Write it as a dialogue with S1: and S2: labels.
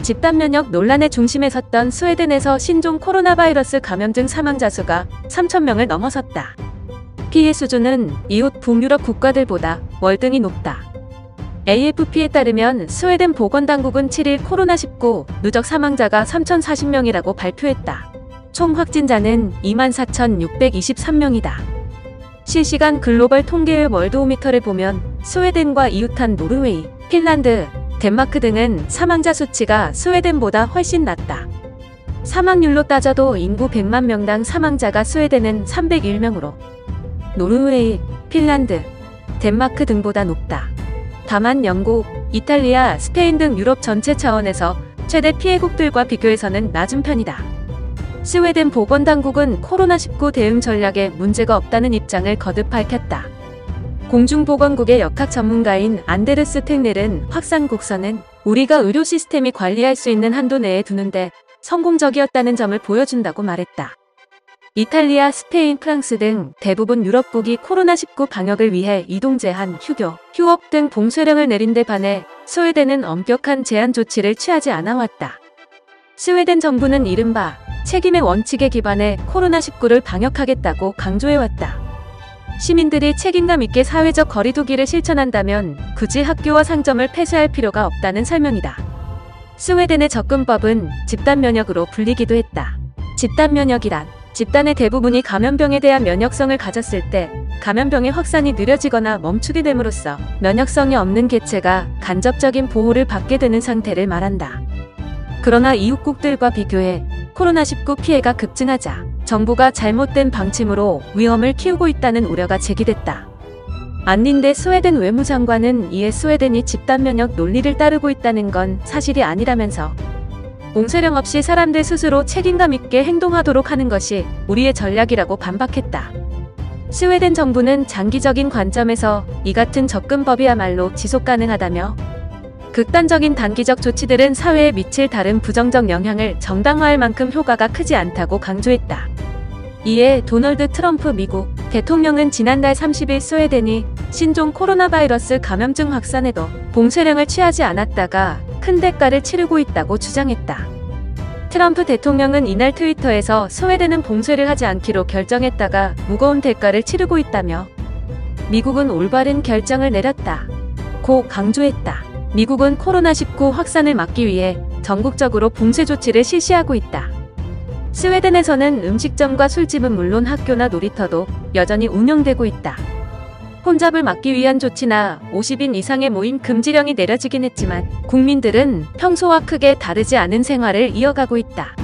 S1: 집단 면역 논란의 중심에 섰던 스웨덴에서 신종 코로나 바이러스 감염증 사망자 수가 3,000명을 넘어섰다. 피해 수준은 이웃 북유럽 국가들보다 월등히 높다. AFP에 따르면 스웨덴 보건당국은 7일 코로나19 누적 사망자가 3,040명이라고 발표했다. 총 확진자는 24,623명이다. 실시간 글로벌 통계의 월드오미터를 보면 스웨덴과 이웃한 노르웨이, 핀란드, 덴마크 등은 사망자 수치가 스웨덴보다 훨씬 낮다. 사망률로 따져도 인구 100만 명당 사망자가 스웨덴은 301명으로 노르웨이, 핀란드, 덴마크 등보다 높다. 다만 영국, 이탈리아, 스페인 등 유럽 전체 차원에서 최대 피해국들과 비교해서는 낮은 편이다. 스웨덴 보건당국은 코로나19 대응 전략에 문제가 없다는 입장을 거듭 밝혔다. 공중보건국의 역학 전문가인 안데르스 텍넬은 확산 곡선은 우리가 의료 시스템이 관리할 수 있는 한도 내에 두는데 성공적이었다는 점을 보여준다고 말했다. 이탈리아, 스페인, 프랑스 등 대부분 유럽국이 코로나19 방역을 위해 이동 제한, 휴업 등 봉쇄령을 내린 데 반해 스웨덴은 엄격한 제한 조치를 취하지 않아왔다. 스웨덴 정부는 이른바 책임의 원칙에 기반해 코로나19를 방역하겠다고 강조해왔다. 시민들이 책임감 있게 사회적 거리두기를 실천한다면 굳이 학교와 상점을 폐쇄할 필요가 없다는 설명이다. 스웨덴의 접근법은 집단 면역으로 불리기도 했다. 집단 면역이란 집단의 대부분이 감염병에 대한 면역성을 가졌을 때 감염병의 확산이 느려지거나 멈추게 됨으로써 면역성이 없는 개체가 간접적인 보호를 받게 되는 상태를 말한다. 그러나 이웃국들과 비교해 코로나19 피해가 급증하자 정부가 잘못된 방침으로 위험을 키우고 있다는 우려가 제기됐다. 안린데 스웨덴 외무장관은 이에 스웨덴이 집단 면역 논리를 따르고 있다는 건 사실이 아니라면서 봉쇄령 없이 사람들 스스로 책임감 있게 행동하도록 하는 것이 우리의 전략이라고 반박했다. 스웨덴 정부는 장기적인 관점에서 이 같은 접근법이야말로 지속 가능하다며 극단적인 단기적 조치들은 사회에 미칠 다른 부정적 영향을 정당화할 만큼 효과가 크지 않다고 강조했다. 이에 도널드 트럼프 미국 대통령은 지난달 30일 스웨덴이 신종 코로나 바이러스 감염증 확산에도 봉쇄령을 취하지 않았다가 큰 대가를 치르고 있다고 주장했다. 트럼프 대통령은 이날 트위터에서 스웨덴은 봉쇄를 하지 않기로 결정했다가 무거운 대가를 치르고 있다며 미국은 올바른 결정을 내렸다 고 강조했다. 미국은 코로나19 확산을 막기 위해 전국적으로 봉쇄 조치를 실시하고 있다. 스웨덴에서는 음식점과 술집은 물론 학교나 놀이터도 여전히 운영되고 있다. 혼잡을 막기 위한 조치나 50인 이상의 모임 금지령이 내려지긴 했지만 국민들은 평소와 크게 다르지 않은 생활을 이어가고 있다.